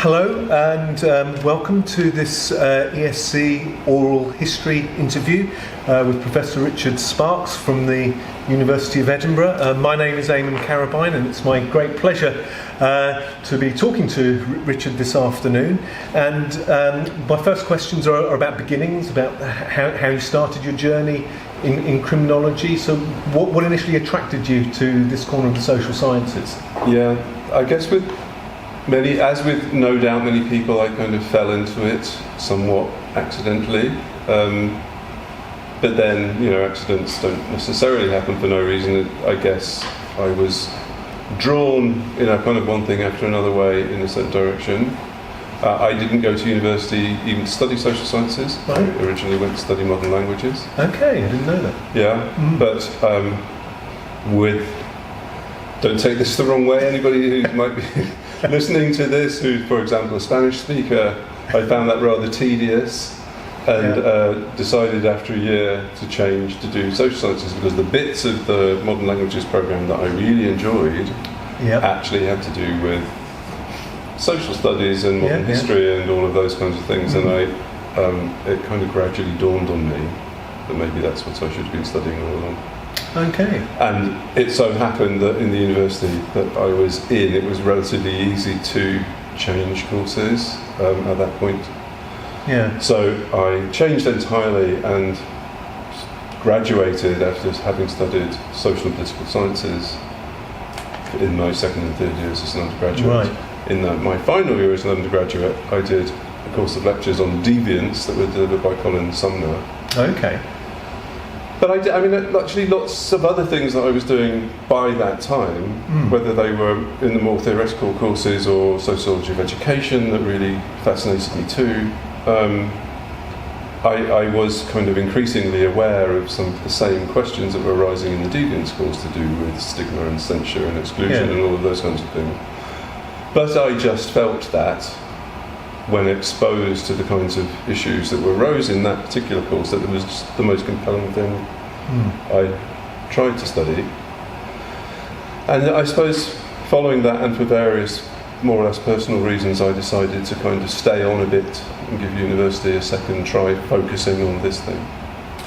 Hello and welcome to this ESC oral history interview with Professor Richard Sparks from the University of Edinburgh. My name is Eammon Carrabine and it's my great pleasure to be talking to Richard this afternoon. And my first questions are about beginnings, about how you started your journey in criminology. So what initially attracted you to this corner of the social sciences? Yeah, I guess as with no doubt many people, I kind of fell into it somewhat accidentally. But then, accidents don't necessarily happen for no reason. I guess I was drawn, kind of one thing after another way in a certain direction. I didn't go to university even to study social sciences. Right. I originally went to study modern languages. Okay, I didn't know that. Yeah, but don't take this the wrong way, anybody who might be listening to this, who's, for example, a Spanish speaker, I found that rather tedious and decided after a year to change to do social sciences because the bits of the modern languages program that I really enjoyed actually had to do with social studies and modern history and all of those kinds of things. And it kind of gradually dawned on me that maybe that's what I should have been studying all along. Okay. And it so happened that in the university that I was in, it was relatively easy to change courses at that point. Yeah. So I changed entirely and graduated after having studied social and political sciences in my second and third years as an undergraduate. Right. In my final year as an undergraduate, I did a course of lectures on deviance that were delivered by Colin Sumner. Okay. But actually lots of other things that I was doing by that time, whether they were in the more theoretical courses or sociology of education that really fascinated me too. I was kind of increasingly aware of some of the same questions that were arising in the deviance course to do with stigma and censure and exclusion and all of those kinds of things. But I just felt that when exposed to the kinds of issues that arose in that particular course, that it was just the most compelling thing I tried to study. And I suppose following that, and for various more or less personal reasons, I decided to kind of stay on a bit and give university a second try focusing on this thing.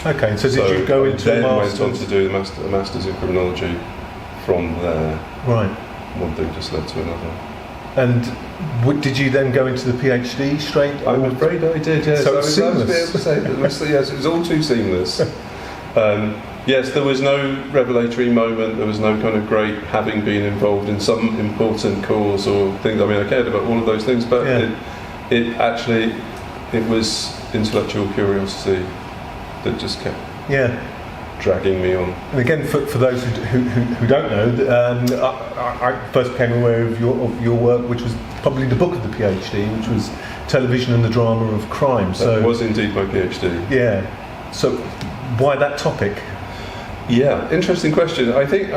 Okay, so did you go into a master's? I went on to do a master's in criminology from there. Right. One thing just led to another. And did you then go into the PhD straight? I'm afraid I did, yes. So it's seamless. Yes, it was all too seamless. Yes, there was no revelatory moment, there was no kind of great having been involved in some important cause or things. I mean, I cared about all of those things, but it was intellectual curiosity that just kept dragging me on. And again, for those who don't know, I first became aware of your work, which was probably the book of the PhD, which was Television and the Drama of Crime. That was indeed my PhD. Yeah. So why that topic? Yeah, interesting question. I think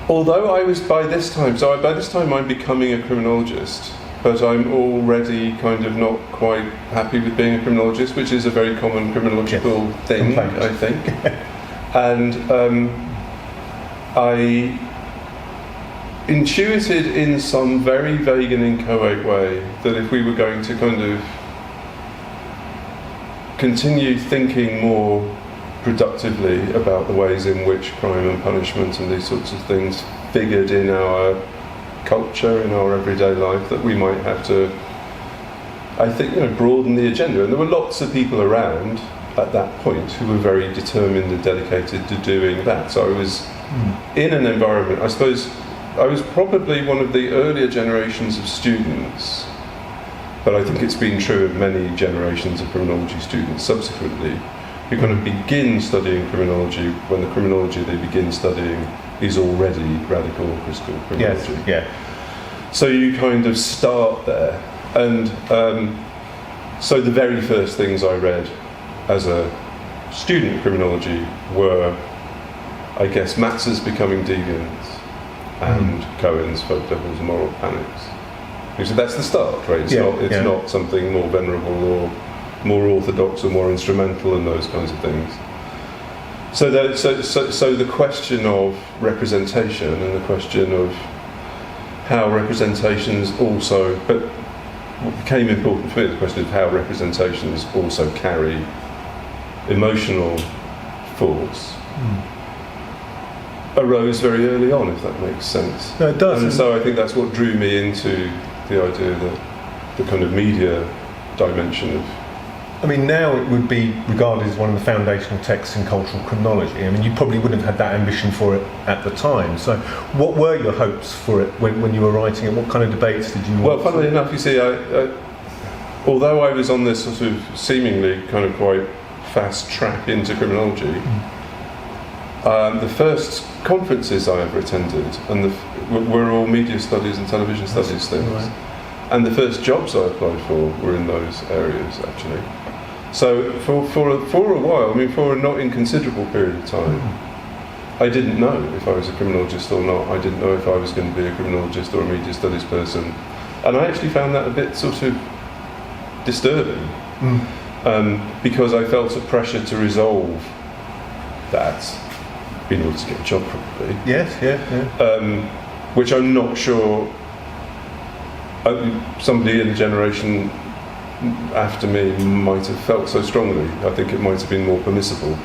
although I was by this time I'm becoming a criminologist, but I'm already kind of not quite happy with being a criminologist, which is a very common criminological thing, I think. And I intuited in some very vague and inchoate way that if we were going to kind of continue thinking more productively about the ways in which crime and punishment and these sorts of things figured in our culture, in our everyday life, that we might have to, I think, broaden the agenda. And there were lots of people around at that point who were very determined and dedicated to doing that. So I was in an environment, I suppose, I was probably one of the earlier generations of students, but I think it's been true of many generations of criminology students subsequently, who kind of begin studying criminology when the criminology they begin studying is already radical or critical criminology. Yes, yeah. So you kind of start there. And so the very first things I read as a student of criminology were, I guess, Matz's Becoming Deviant and Cohen's Folk Devils and Moral Panics. So that's the start, right? It's not something more venerable or more orthodox or more instrumental and those kinds of things. So the question of representation and the question of how representations also, but what became important for me, the question of how representations also carry emotional force, arose very early on, if that makes sense. No, it does. And so I think that's what drew me into the idea that the kind of media dimension of... I mean, now it would be regarded as one of the foundational texts in cultural criminology. I mean, you probably wouldn't have had that ambition for it at the time. So what were your hopes for it when you were writing it? What kind of debates did you want? Well, funnily enough, you see, although I was on this sort of seemingly kind of quite fast track into criminology, the first conferences I ever attended were all media studies and television studies things. Right. And the first jobs I applied for were in those areas, actually. So for a while, I mean, for a not inconsiderable period of time, I didn't know if I was a criminologist or not. I didn't know if I was going to be a criminologist or a media studies person. And I actually found that a bit sort of disturbing, because I felt a pressure to resolve that in order to get a job, probably. Yes, yeah. Which I'm not sure somebody in the generation after me might have felt so strongly. I think it might have been more permissible.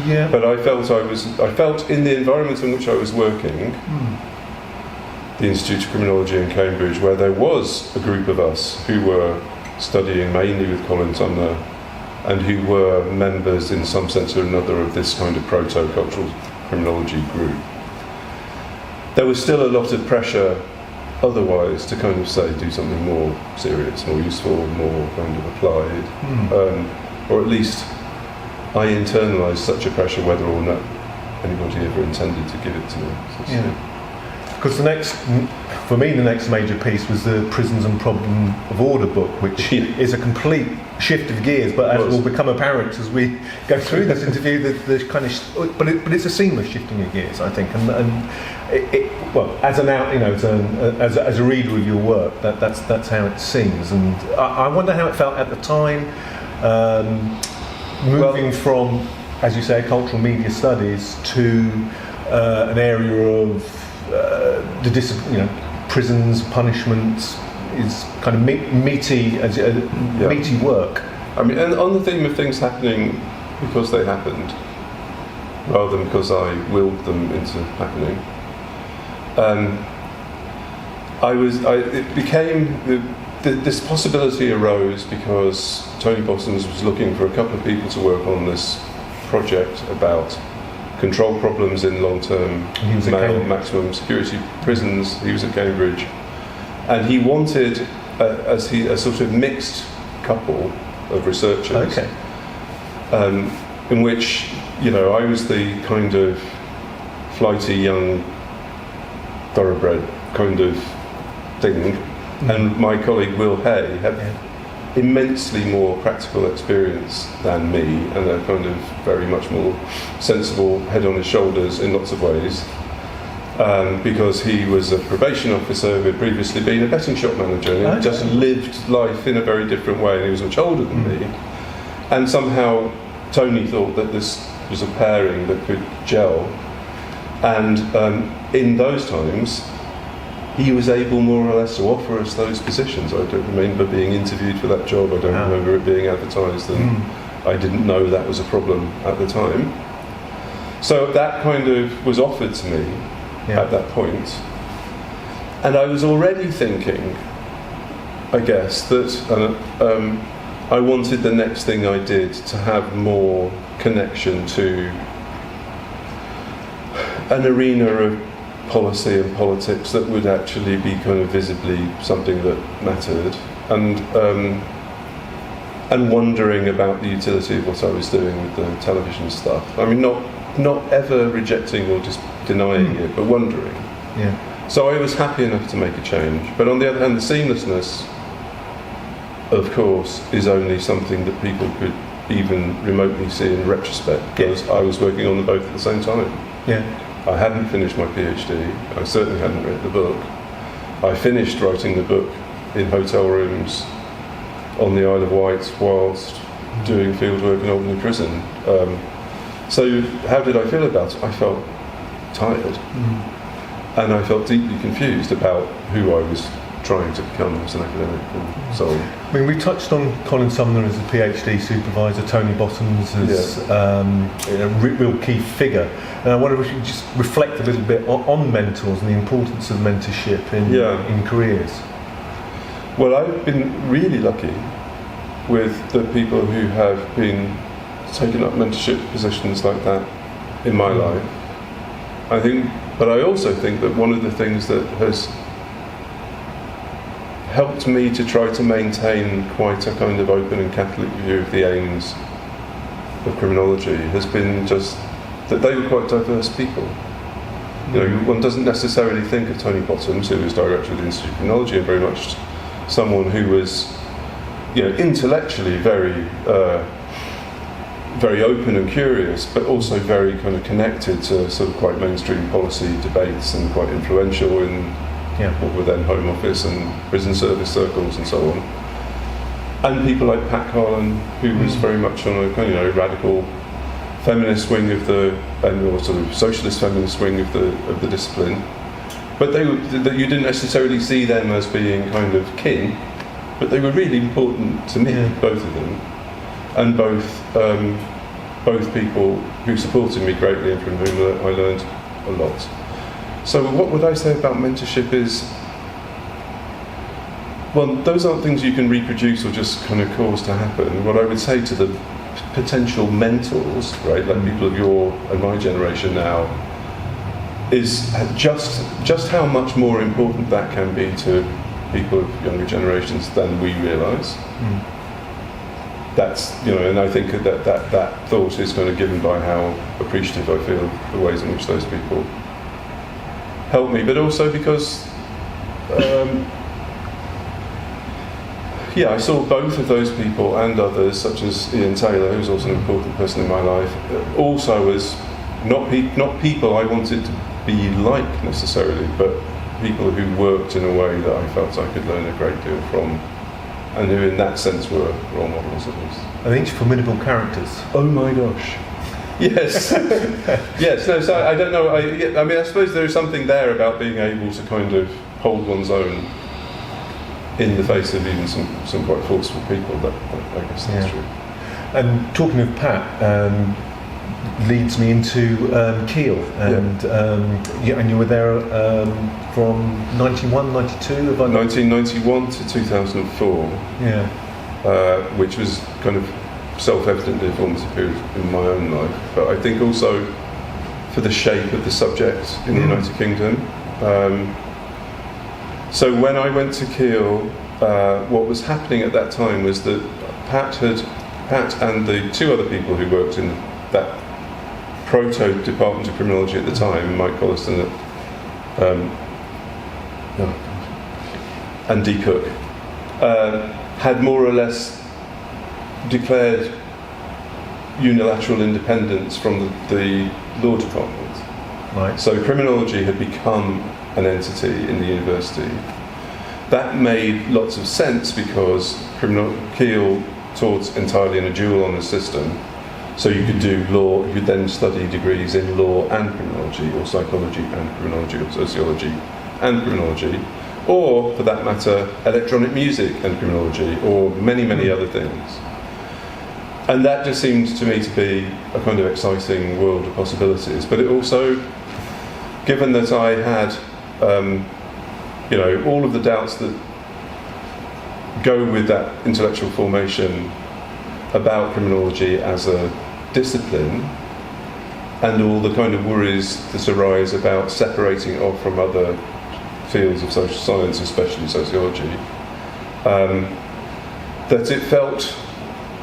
Yeah. But I felt in the environment in which I was working, the Institute of Criminology in Cambridge, where there was a group of us who were studying mainly with Colin Sumner and who were members in some sense or another of this kind of proto-cultural criminology group. There was still a lot of pressure otherwise to kind of say do something more serious, more useful, more kind of applied, or at least I internalised such a pressure whether or not anybody ever intended to give it to me. Because the next major piece was the Prisons and Problem of Order book, which is a complete shift of gears, but as will become apparent as we go through this interview, the kind of, but it's a seamless shifting of gears, I think, and well, as a reader of your work, that's how it seems, and I wonder how it felt at the time, moving from, as you say, cultural media studies to an area of prisons, punishments is kind of meaty work. I mean, and on the theme of things happening because they happened, rather than because I willed them into happening, this possibility arose because Tony Bottoms was looking for a couple of people to work on this project about control problems in long-term male maximum security prisons. He was at Cambridge, and he wanted a sort of mixed couple of researchers, in which I was the kind of flighty young thoroughbred kind of thing, and my colleague Will Hay had immensely more practical experience than me, and a kind of very much more sensible head on his shoulders in lots of ways, because he was a probation officer who had previously been a betting shop manager, and he just lived life in a very different way, and he was much older than me. And somehow Tony thought that this was a pairing that could gel, and in those times he was able more or less to offer us those positions. I don't remember being interviewed for that job, I don't remember it being advertised, and I didn't know that was a problem at the time. So that kind of was offered to me at that point. And I was already thinking, I guess, that I wanted the next thing I did to have more connection to an arena of policy and politics that would actually be kind of visibly something that mattered, and wondering about the utility of what I was doing with the television stuff. I mean, not ever rejecting or just denying it, but wondering. So I was happy enough to make a change. But on the other hand, the seamlessness, of course, is only something that people could even remotely see in retrospect, because I was working on them both at the same time. I hadn't finished my PhD, I certainly hadn't read the book. I finished writing the book in hotel rooms on the Isle of Wight whilst doing fieldwork in Albany Prison. So how did I feel about it? I felt tired. and I felt deeply confused about who I was trying to become as an academic and so on. I mean, we touched on Colin Sumner as a PhD supervisor, Tony Bottoms as a real key figure. And I wonder if you could just reflect a little bit on mentors and the importance of mentorship in careers. Well, I've been really lucky with the people who have been taking up mentorship positions like that in my life. But I also think that one of the things that has helped me to try to maintain quite a kind of open and Catholic view of the aims of criminology has been just that they were quite diverse people. You know, one doesn't necessarily think of Tony Bottoms, who was director of the Institute of Criminology, and very much someone who was, intellectually very open and curious, but also very kind of connected to sort of quite mainstream policy debates and quite influential in what were then Home Office and prison service circles and so on. And people like Pat Carlin, who was very much on a kind of radical feminist wing of or sort of socialist feminist wing of the discipline. But you didn't necessarily see them as being kind of kin, but they were really important to me, both of them, and both people who supported me greatly and from whom I learned a lot. So what would I say about mentorship is, well, those aren't things you can reproduce or just kind of cause to happen. What I would say to the potential mentors, right, like people of your and my generation now, is just how much more important that can be to people of younger generations than we realise. That's, and I think that thought is kind of given by how appreciative I feel of the ways in which those people help me, but also because I saw both of those people and others, such as Ian Taylor, who's also an important person in my life, also as not people I wanted to be like necessarily, but people who worked in a way that I felt I could learn a great deal from, and who in that sense were role models at least. And each formidable characters. Oh my gosh. Yes. Yes. No. So I don't know. I mean, I suppose there is something there about being able to kind of hold one's own in the face of even some quite forceful people. That I guess that's true. And talking of Pat, leads me into Keele, and and you were there from 91, 92? 1991 to 2004. Yeah. Which was kind of self-evidently a formative period in my own life, but I think also for the shape of the subject in the United Kingdom. So when I went to Keele, what was happening at that time was that Pat and the two other people who worked in that proto department of criminology at the time, Mike Colliston and Dee Cook, had more or less declared unilateral independence from the law department. Right. So criminology had become an entity in the university. That made lots of sense because Keele taught entirely in a dual honours system. So you could do law, you could then study degrees in law and criminology, or psychology and criminology, or sociology and criminology, or for that matter, electronic music and criminology, or many, many other things. And that just seemed to me to be a kind of exciting world of possibilities. But it also, given that I had, all of the doubts that go with that intellectual formation about criminology as a discipline, and all the kind of worries that arise about separating off from other fields of social science, especially sociology, that it felt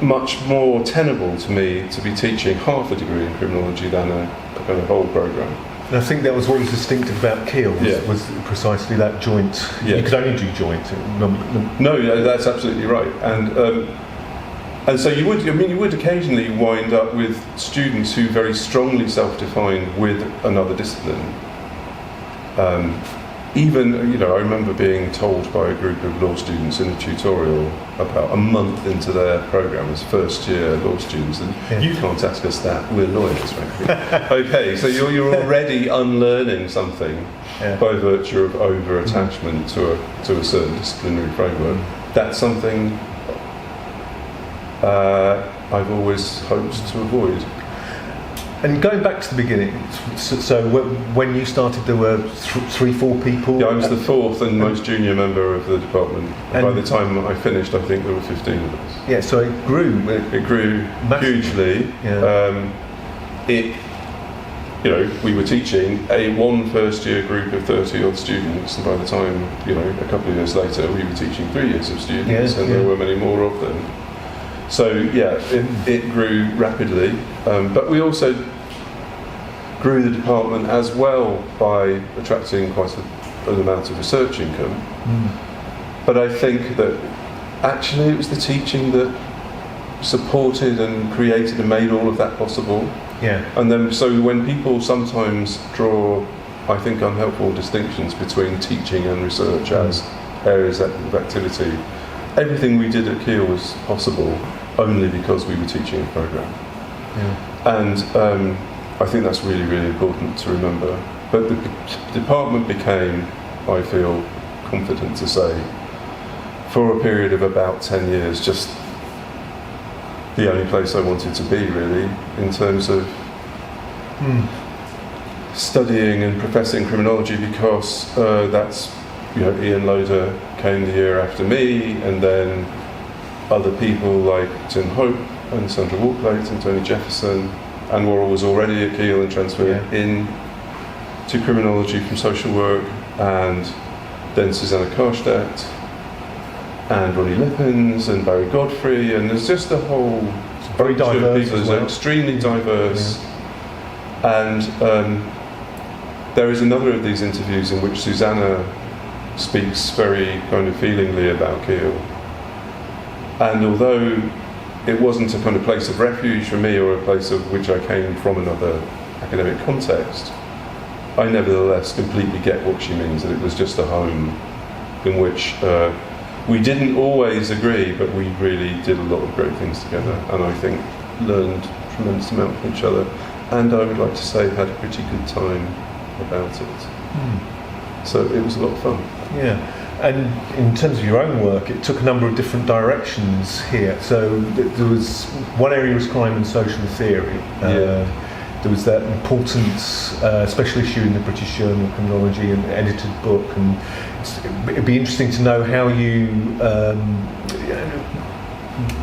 much more tenable to me to be teaching half a degree in criminology than a kind of whole programme. And I think that was what was distinctive about Keele, was precisely that joint. Yeah. You could only do joint. No, that's absolutely right. And so you would occasionally wind up with students who very strongly self-defined with another discipline. even, I remember being told by a group of law students in a tutorial about a month into their programme as first year law students, and you can't ask us that, we're lawyers, frankly. Okay, so you're already unlearning something by virtue of over-attachment to a certain disciplinary framework. That's something I've always hoped to avoid. And going back to the beginning, so when you started there were 3-4 people? Yeah, I was the fourth and most junior member of the department. And by the time I finished, I think there were 15 of us. Yeah, so it grew. It grew hugely. Yeah. We were teaching one first year group of 30 odd students, and by the time, a couple of years later, we were teaching 3 years of students, and there were many more of them. So it grew rapidly, but we also grew the department as well by attracting quite an amount of research income. But I think that actually it was the teaching that supported and created and made all of that possible. Yeah. And then so when people sometimes draw, I think, unhelpful distinctions between teaching and research as areas of activity, everything we did at Keele was possible only because we were teaching a programme. Yeah. And I think that's really, really important to remember. But the department became, I feel confident to say, for a period of about 10 years, just the only place I wanted to be, really, in terms of studying and professing criminology, because that's, Ian Loader came the year after me, and then other people like Tim Hope and Sandra Walklate and Tony Jefferson, and Worrell was already at Keele and transferred in to criminology from social work, and then Susanna Karstedt and Ronnie Lippens and Barry Godfrey, and there's just a whole very diverse people, well. Extremely diverse. And there is another of these interviews in which Susanna speaks very kind of feelingly about Keele. And although it wasn't a kind of place of refuge for me or a place of which I came from another academic context, I nevertheless completely get what she means, that it was just a home in which we didn't always agree, but we really did a lot of great things together, and I think learned a tremendous amount from each other, and I would like to say had a pretty good time about it. So it was a lot of fun. Yeah. And in terms of your own work, it took a number of different directions here. So there was one area was crime and social theory. There was that important special issue in the British Journal of Criminology, an edited book, and it'd be interesting to know how you.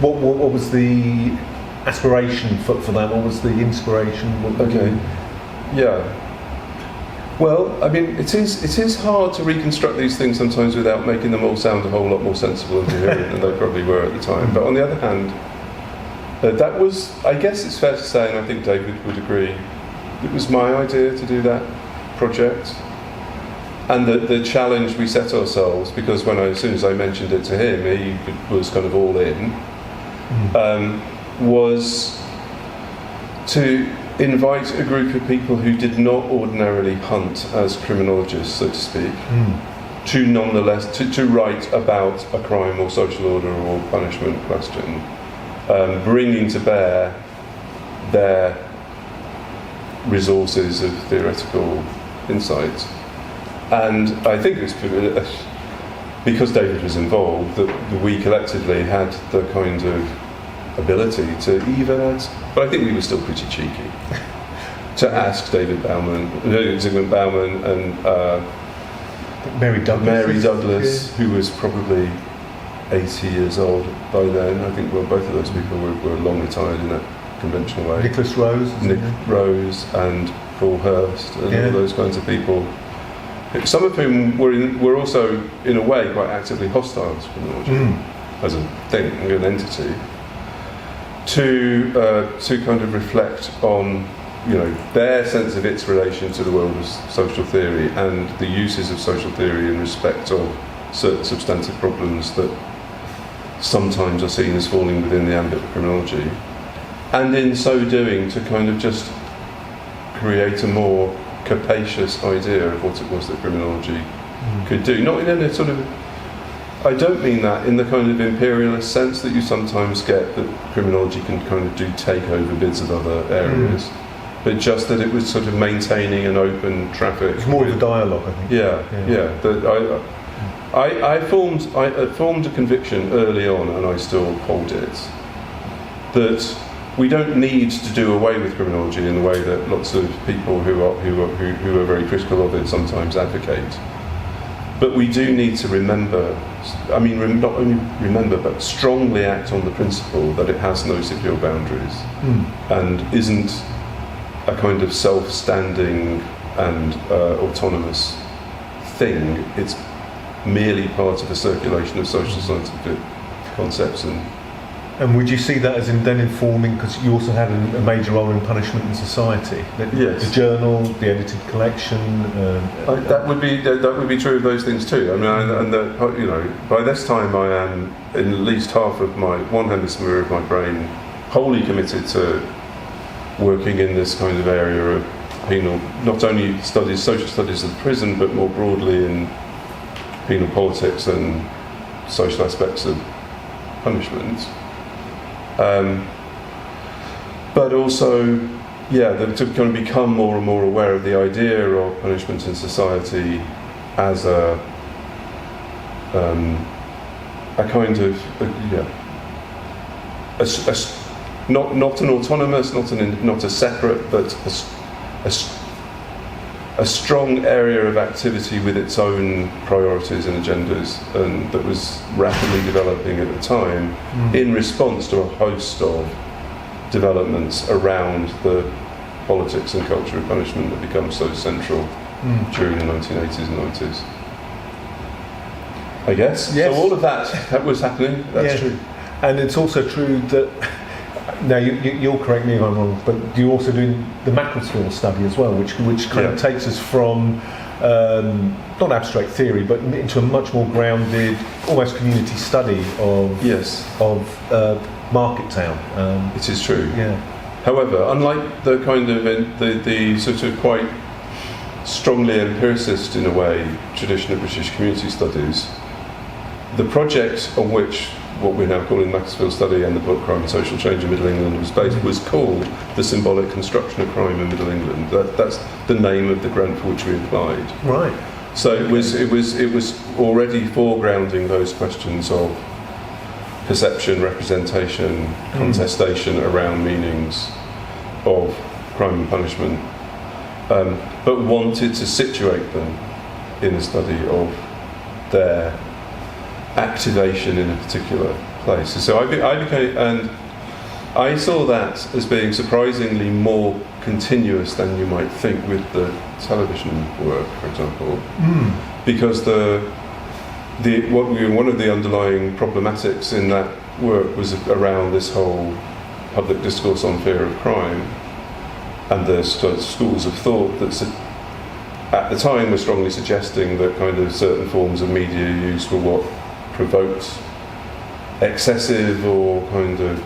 What was the aspiration for that? What was the inspiration? Yeah. Well, I mean, it is hard to reconstruct these things sometimes without making them all sound a whole lot more sensible and coherent than they probably were at the time. But on the other hand, that was, I guess it's fair to say, and I think David would agree, it was my idea to do that project. And the challenge we set ourselves, because as soon as I mentioned it to him, he was kind of all in, was to invite a group of people who did not ordinarily hunt as criminologists, so to speak, to nonetheless to write about a crime or social order or punishment question, bringing to bear their resources of theoretical insight. And I think it was because David was involved that we collectively had the kind of ability to even, but I think we were still pretty cheeky, to ask Zygmunt Bauman and Mary Douglas, who was probably 80 years old by then. I think both of those people were long retired in that conventional way. Nicholas Rose. Nick Rose and Paul Hurst and all those kinds of people. Some of whom were also, in a way, quite actively hostile to criminology as a thing, an entity. To kind of reflect on, their sense of its relation to the world of social theory and the uses of social theory in respect of certain substantive problems that sometimes are seen as falling within the ambit of criminology, and in so doing to kind of just create a more capacious idea of what it was that criminology could do. Not in a sort of, I don't mean that in the kind of imperialist sense that you sometimes get, that criminology can kind of do takeover bits of other areas, but just that it was sort of maintaining an open traffic. It's more of a dialogue, I think. Yeah. That I formed a conviction early on, and I still hold it, that we don't need to do away with criminology in the way that lots of people who are very critical of it sometimes advocate. But we do need to remember, not only remember, but strongly act on the principle that it has no secure boundaries and isn't a kind of self-standing and autonomous thing. It's merely part of a circulation of social scientific concepts. And would you see that as then informing, because you also had a major role in punishment in society? Yes. The journal, the edited collection. That would be true of those things too. By this time I am in at least half of one hemisphere of my brain wholly committed to working in this kind of area of penal, not only social studies of the prison, but more broadly in penal politics and social aspects of punishment. But also, to kind of become more and more aware of the idea of punishment in society as a kind of not an autonomous, not a separate, but a strong area of activity with its own priorities and agendas, and that was rapidly developing at the time in response to a host of developments around the politics and culture of punishment that become so central during the 1980s and 90s. I guess. Yes. So all of that was happening. That's true. And it's also true that, now you'll correct me if I'm wrong, but you're also doing the Macclesfield study as well, which kind of takes us from not abstract theory, but into a much more grounded, almost community study of Market Town. It is true. Yeah. However, unlike the kind of the sort of quite strongly empiricist in a way tradition of British community studies, the project on which what we're now calling Macclesfield Study and the book Crime and Social Change in Middle England was based was called The Symbolic Construction of Crime in Middle England. That's the name of the grant for which we applied. Right. So it was already foregrounding those questions of perception, representation, contestation around meanings of crime and punishment, but wanted to situate them in a study of their activation in a particular place. So I became, and I saw that as being surprisingly more continuous than you might think with the television work, for example, because one of the underlying problematics in that work was around this whole public discourse on fear of crime, and the schools of thought that at the time were strongly suggesting that kind of certain forms of media use were what provoked excessive or kind of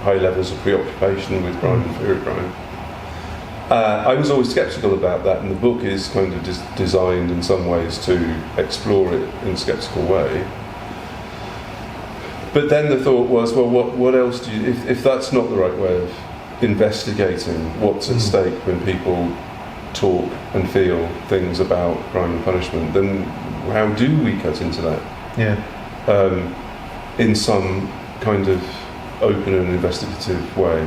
high levels of preoccupation with crime and fear of crime. I was always sceptical about that, and the book is kind of designed in some ways to explore it in a sceptical way. But then the thought was, well, what else do you, if that's not the right way of investigating what's at stake when people talk and feel things about crime and punishment, then how do we cut into that? Yeah. In some kind of open and investigative way.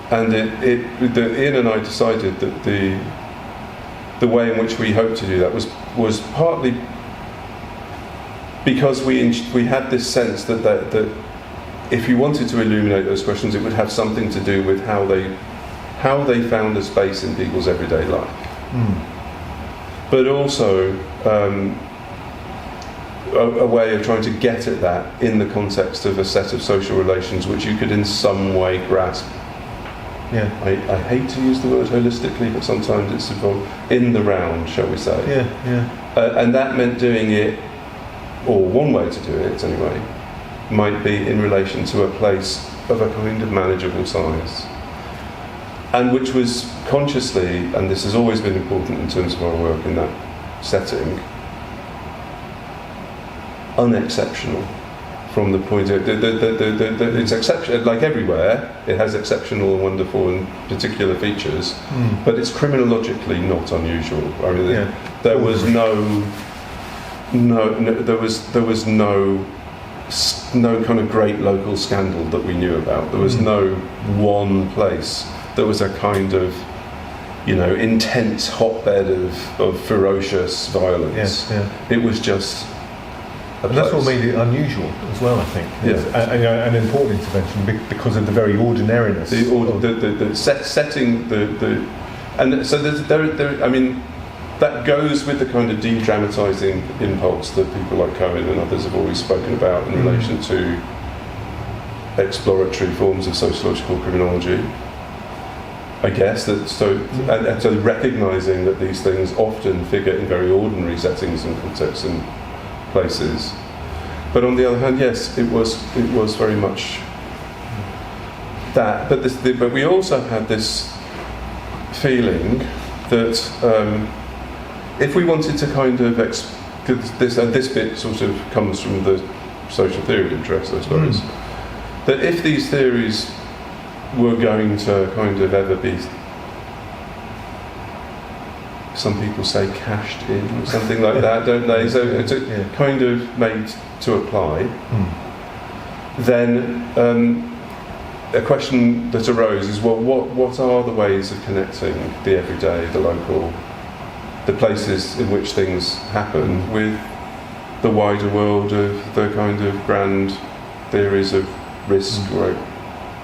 And Ian and I decided that the way in which we hoped to do that was partly because we had this sense that if you wanted to illuminate those questions, it would have something to do with how they found a space in people's everyday life. But also a way of trying to get at that in the context of a set of social relations which you could in some way grasp. Yeah. I hate to use the word holistically, but sometimes it's involved in the round, shall we say. Yeah. And that meant doing it, or one way to do it anyway, might be in relation to a place of a kind of manageable size. And which was consciously, and this has always been important in terms of our work in that setting unexceptional from the point of it's exceptional. Like everywhere, it has exceptional and wonderful and particular features, but it's criminologically not unusual. I mean, there was no kind of great local scandal that we knew about. There was no one place that was a kind of, intense hotbed of ferocious violence. It was just and that's what made it unusual as well, I think. An important intervention because of the very ordinariness. The setting, and so there. I mean, that goes with the kind of de-dramatising impulse that people like Cohen and others have always spoken about in relation to exploratory forms of sociological criminology. I guess that so recognising that these things often figure in very ordinary settings and contexts and places, but on the other hand, yes, it was very much that. But we also had this feeling that if we wanted to kind of this bit sort of comes from the social theory interest, I suppose, that if these theories were going to kind of ever be, some people say cashed in or something like that, don't they? So it's kind of made to apply. Then a question that arose is, well, what are the ways of connecting the everyday, the local, the places in which things happen with the wider world of the kind of grand theories of risk, or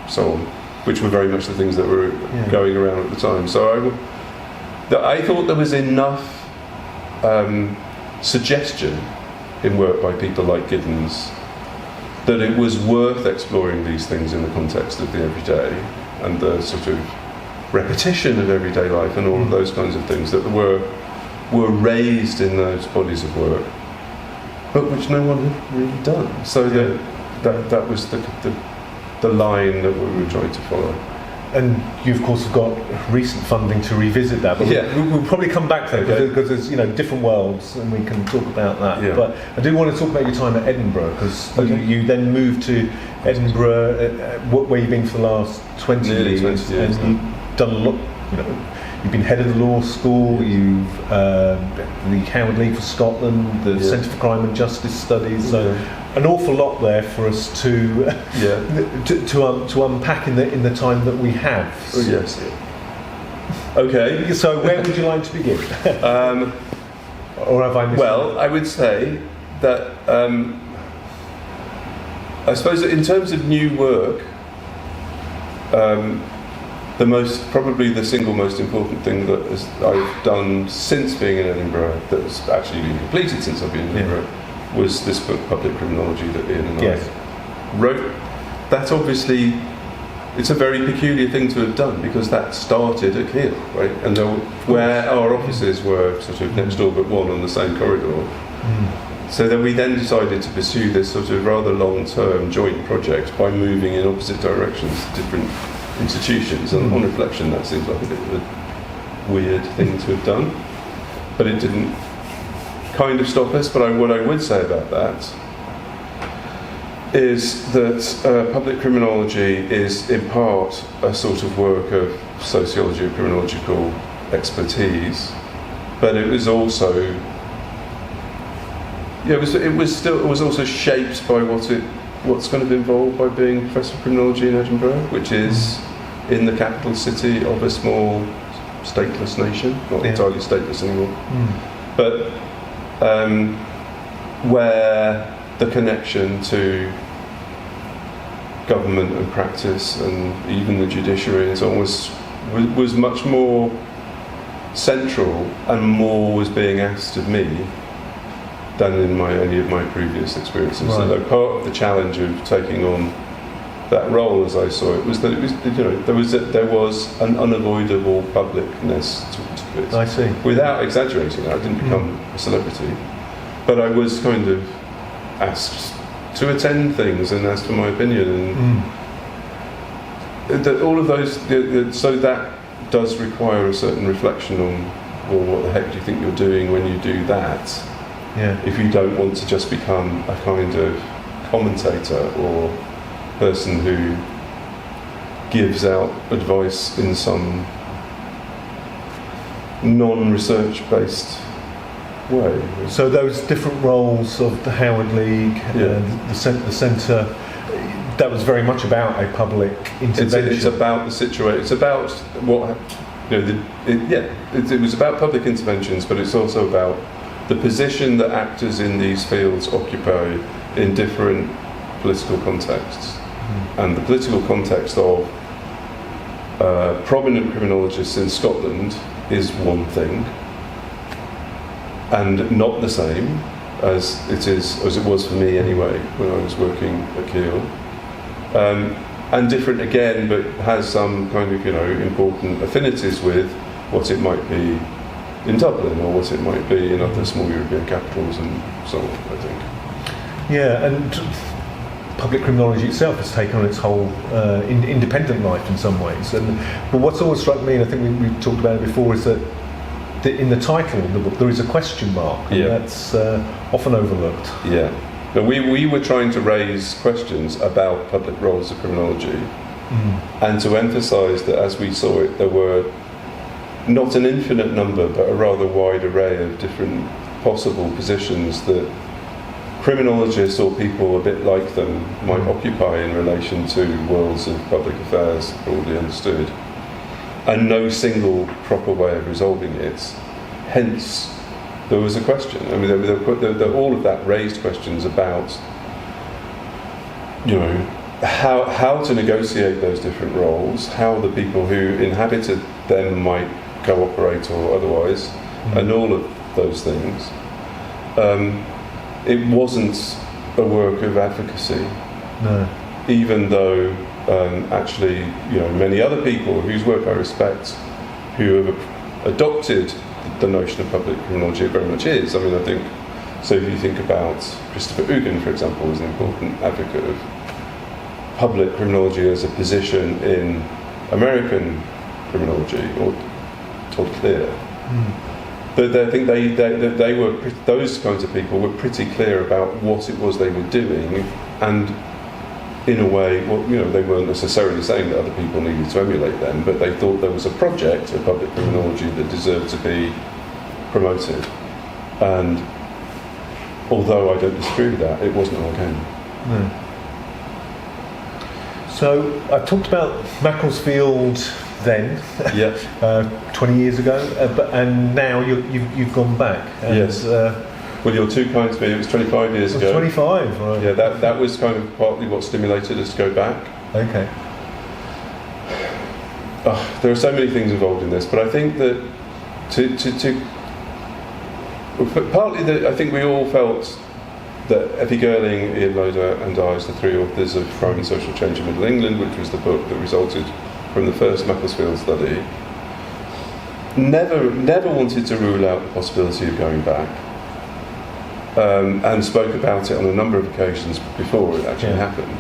so on, which were very much the things that were going around at the time. So I thought there was enough suggestion in work by people like Giddens that it was worth exploring these things in the context of the everyday and the sort of repetition of everyday life and all of those kinds of things that were raised in those bodies of work, but which no one had really done. So that was the line that we were trying to follow. And you, of course, have got recent funding to revisit that, but we'll probably come back to that because there's different worlds, and we can talk about that. Yeah. But I do want to talk about your time at Edinburgh, because you then moved to Edinburgh, where you've been for the last 20 years, and you've done a lot. You've been head of the law school. You've the Howard League for Scotland, the Centre for Crime and Justice Studies. So an awful lot there for us to unpack in the time that we have. Oh, yes. Okay. So where would you like to begin? Or have I missed? Well, I would say that I suppose that in terms of new work, probably the single most important thing that I've done since being in Edinburgh, that's actually been completed since I've been in Edinburgh, was this book, Public Criminology, that Ian and I wrote. That obviously, it's a very peculiar thing to have done, because that started at Keele, right? And where our offices were sort of next door but one on the same corridor. So then we then decided to pursue this sort of rather long-term joint project by moving in opposite directions to different institutions, and on reflection that seems like a bit of a weird thing to have done, but it didn't kind of stop us. But what I would say about that is that public criminology is in part a sort of work of sociology of criminological expertise, but it was also it was also shaped by what's kind of involved by being a professor of criminology in Edinburgh, which is in the capital city of a small stateless nation, not entirely stateless anymore, but where the connection to government and practice and even the judiciary and so on was much more central, and more was being asked of me than in any of my previous experiences. Right. So part of the challenge of taking on that role, as I saw it, was that there was an unavoidable publicness to it. I see. Without exaggerating, I didn't become a celebrity, but I was kind of asked to attend things and asked for my opinion, and all of those. So that does require a certain reflection on well, what the heck do you think you're doing when you do that? Yeah. If you don't want to just become a kind of commentator or person who gives out advice in some non-research based way. So those different roles of the Howard League, the centre, that was very much about a public intervention. It's about the situation. It's about what it was about public interventions, but it's also about the position that actors in these fields occupy in different political contexts, and the political context of prominent criminologists in Scotland is one thing, and not the same as it was for me anyway when I was working at Keele, and different again, but has some kind of important affinities with what it might be in Dublin or what it might be in other small European capitals and so on, I think. Yeah, and public criminology itself has taken on its whole independent life in some ways. But what's always struck me, and I think we've talked about it before, is that in the title of the book there is a question mark, and that's often overlooked. Yeah. Now we were trying to raise questions about public roles of criminology, and to emphasise that as we saw it, there were not an infinite number, but a rather wide array of different possible positions that criminologists or people a bit like them might occupy in relation to worlds of public affairs, broadly understood, and no single proper way of resolving it. Hence, there was a question. I mean, all of that raised questions about, how to negotiate those different roles, how the people who inhabited them might cooperate or otherwise, and all of those things. It wasn't a work of advocacy, no. Even though actually, many other people whose work I respect, who have adopted the notion of public criminology, very much is. I mean, I think so. If you think about Christopher Ugan, for example, is an important advocate of public criminology as a position in American criminology, or Todd Clear. But I think they were those kinds of people were pretty clear about what it was they were doing, and in a way, they weren't necessarily saying that other people needed to emulate them, but they thought there was a project of public criminology that deserved to be promoted. And although I don't disagree with that, it wasn't organic. No. So I talked about Macclesfield then, 20 years ago, and now you've gone back. And, yes. Well, you're too kind to me. It was 25 years ago. 25, right? Yeah, that was kind of partly what stimulated us to go back. Okay. There are so many things involved in this, but I think that partly that I think we all felt that Effie Girling, Ian Loder, and I, as the three authors of Crime and Social Change in Middle England, which was the book that resulted from the first Macclesfield study, never wanted to rule out the possibility of going back, and spoke about it on a number of occasions before it actually happened.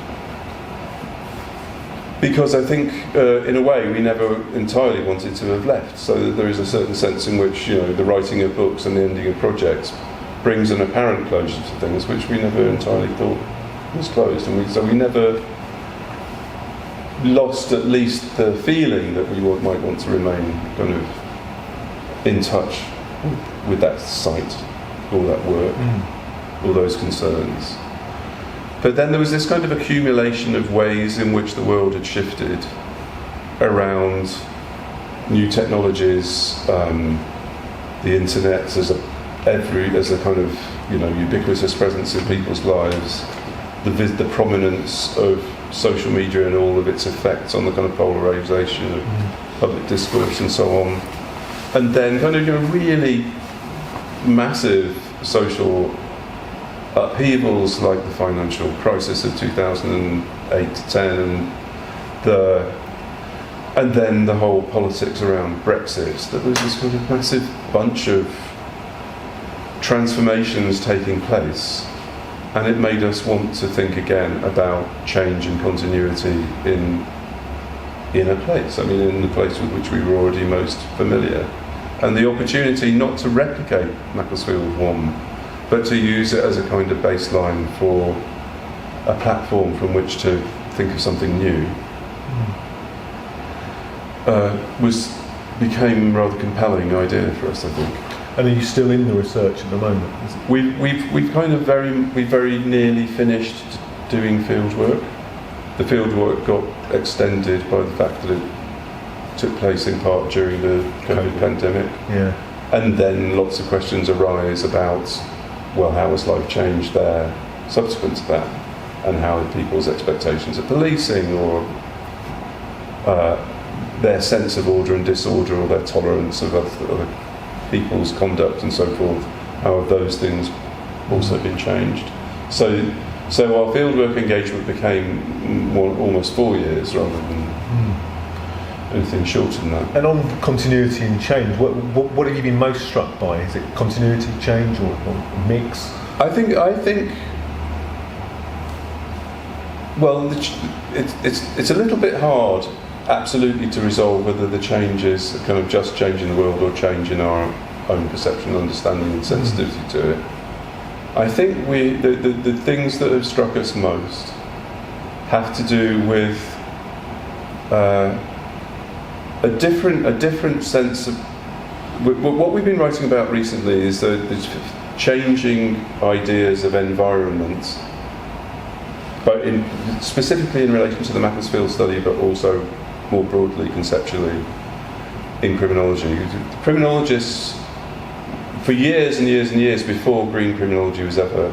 Because I think, in a way, we never entirely wanted to have left. So that there is a certain sense in which, the writing of books and the ending of projects brings an apparent closure to things which we never entirely thought was closed, and so we never lost at least the feeling that we might want to remain kind of in touch with that site, all that work, all those concerns. But then there was this kind of accumulation of ways in which the world had shifted around new technologies, the internet as a kind of ubiquitous presence in people's lives, the prominence of social media and all of its effects on the kind of polarisation of public discourse and so on, and then kind of really massive social upheavals like the financial crisis of 2008-10, and then the whole politics around Brexit. There was this kind of massive bunch of transformations taking place, and it made us want to think again about change and continuity in a place. I mean, in the place with which we were already most familiar. and the opportunity not to replicate Macclesfield 1, but to use it as a kind of baseline for a platform from which to think of something new, became a rather compelling idea for us, I think. And are you still in the research at the moment? We've kind of very nearly finished doing field work. The field work got extended by the fact that it took place in part during the COVID pandemic. Yeah. And then lots of questions arise about, well, how has life changed there subsequent to that? And how are people's expectations of policing, or their sense of order and disorder, or their tolerance of other people's conduct and so forth, how have those things also been changed? So our fieldwork engagement became almost 4 years rather than anything shorter than that. And on continuity and change, what have you been most struck by? Is it continuity, change, or a mix? I think well, it's a little bit hard absolutely to resolve whether the change is kind of just change in the world or change in our own perception, understanding and sensitivity to it. I think the things that have struck us most have to do with a different sense of what we've been writing about recently is the changing ideas of environment, but specifically in relation to the Macclesfield study, but also more broadly conceptually in criminology. Criminologists, for years and years and years before green criminology was ever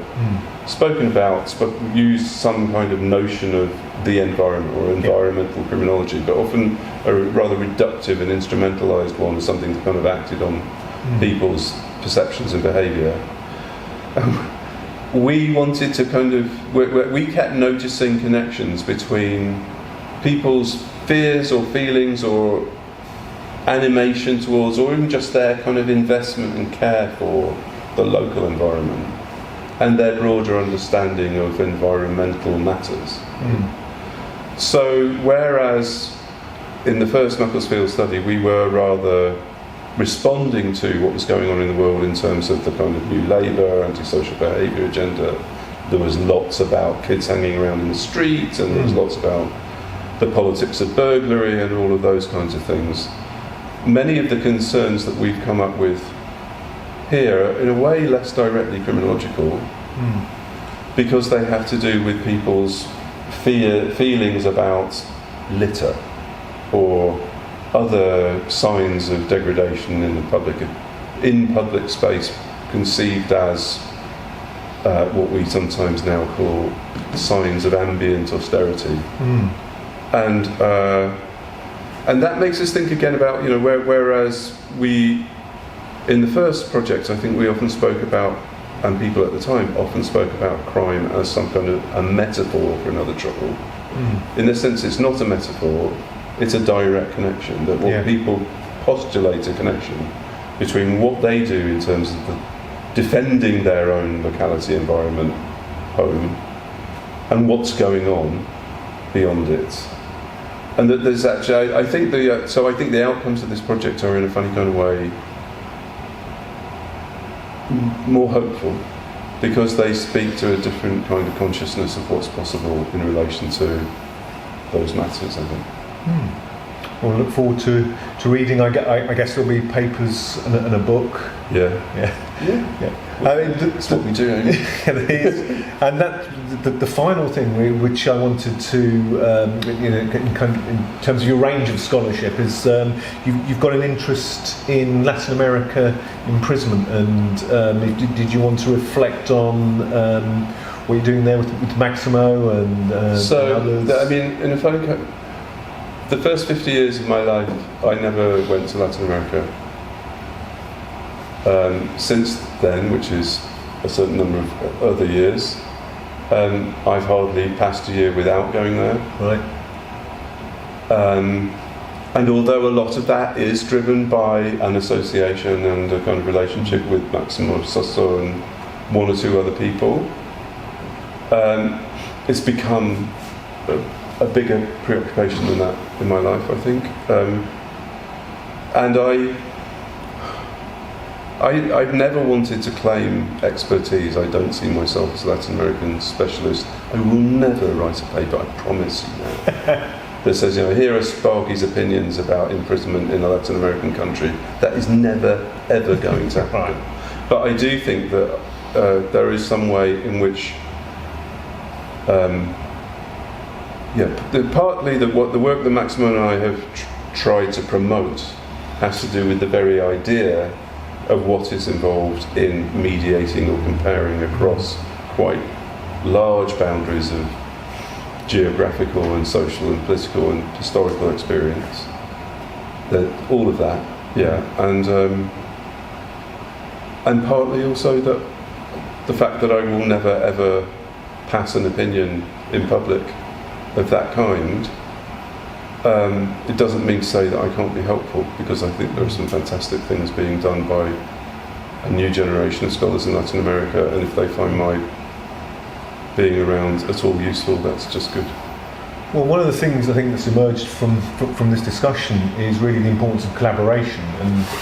spoken about, used some kind of notion of the environment or environmental criminology, but often a rather reductive and instrumentalised one as something that kind of acted on people's perceptions and behaviour. We wanted to kind of, we kept noticing connections between people's fears or feelings or animation towards, or even just their kind of investment and care for the local environment and their broader understanding of environmental matters. So whereas in the first Macclesfield study we were rather responding to what was going on in the world in terms of the kind of new Labour, antisocial behaviour agenda, there was lots about kids hanging around in the street, and there was lots about the politics of burglary and all of those kinds of things. Many of the concerns that we've come up with here are in a way less directly criminological, because they have to do with people's feelings about litter or other signs of degradation in the public space, conceived as what we sometimes now call signs of ambient austerity. And that makes us think again about, whereas we, in the first project, I think we often spoke about, and people at the time often spoke about crime as some kind of a metaphor for another trouble. In this sense, it's not a metaphor, it's a direct connection, that what people postulate a connection between what they do in terms of defending their own locality, environment, home, and what's going on beyond it. And that there's actually, I think the outcomes of this project are in a funny kind of way more hopeful, because they speak to a different kind of consciousness of what's possible in relation to those matters, I think. Well, I look forward to reading. I guess there'll be papers and a book. Yeah. I mean, that's what we do. It is. And that the final thing which I wanted to, in terms of your range of scholarship, is you've got an interest in Latin America imprisonment, and did you want to reflect on what you're doing there with Maximo and others? In a funny kind, the first 50 years of my life, I never went to Latin America. Since then, which is a certain number of other years, I've hardly passed a year without going there. Right. And although a lot of that is driven by an association and a kind of relationship with Maximo Sosso and one or two other people, it's become a bigger preoccupation than that in my life, I think. And I've never wanted to claim expertise. I don't see myself as a Latin American specialist. I will never write a paper, I promise you now, that says, here are Sparky's opinions about imprisonment in a Latin American country. That is never, ever going to happen. Right. But I do think that there is some way in which, partly the work that Maximo and I have tried to promote has to do with the very idea of what is involved in mediating or comparing across quite large boundaries of geographical and social and political and historical experience. All of that, and partly also that the fact that I will never ever pass an opinion in public of that kind, it doesn't mean to say that I can't be helpful, because I think there are some fantastic things being done by a new generation of scholars in Latin America, and if they find my being around at all useful, that's just good. Well, one of the things I think that's emerged from this discussion is really the importance of collaboration,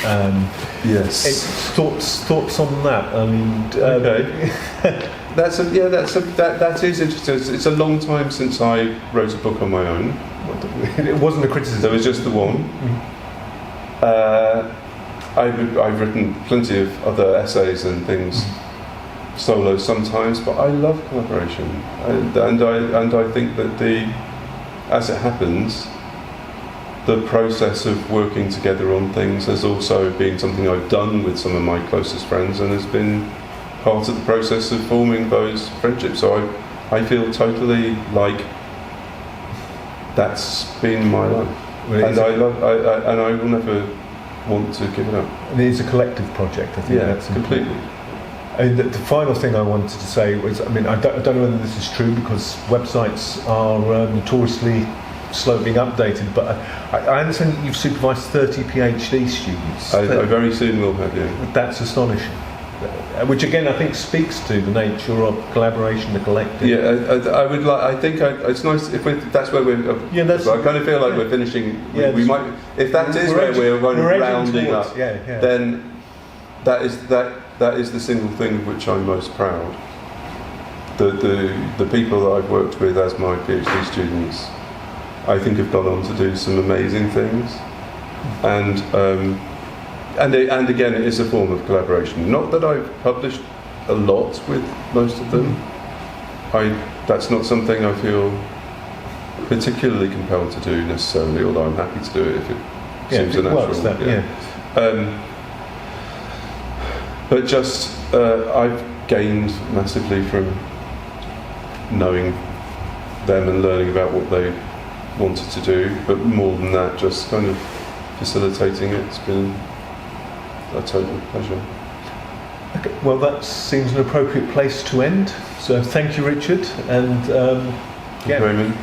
and yes, thoughts on that. I mean, okay. That is interesting. It's a long time since I wrote a book on my own. It wasn't a criticism. There was just the one. Mm-hmm. I've written plenty of other essays and things, solo sometimes, but I love collaboration, and I think that as it happens, the process of working together on things has also been something I've done with some of my closest friends, and has been part of the process of forming those friendships. So I feel totally like that's been my life, and I will never want to give it up. And it is a collective project, I think. Yeah, that's completely. And the final thing I wanted to say was, I mean, I don't know whether this is true, because websites are notoriously slow being updated, but I understand that you've supervised 30 PhD students. I very soon will have, yeah. That's astonishing. Which again, I think speaks to the nature of collaboration, the collective. Yeah, I would like. I think it's nice if that's where we're. So I kind of feel like we're finishing. We might, if that is where we're kind of rounding up. Then that is the single thing of which I'm most proud. The people that I've worked with as my PhD students, I think have gone on to do some amazing things, and again, it is a form of collaboration. Not that I've published a lot with most of them. That's not something I feel particularly compelled to do necessarily, although I'm happy to do it if it seems a natural. But just I've gained massively from knowing them and learning about what they wanted to do. But more than that, just kind of facilitating it. It's been a total pleasure. Okay, well, that seems an appropriate place to end. So thank you, Richard, and Raymond.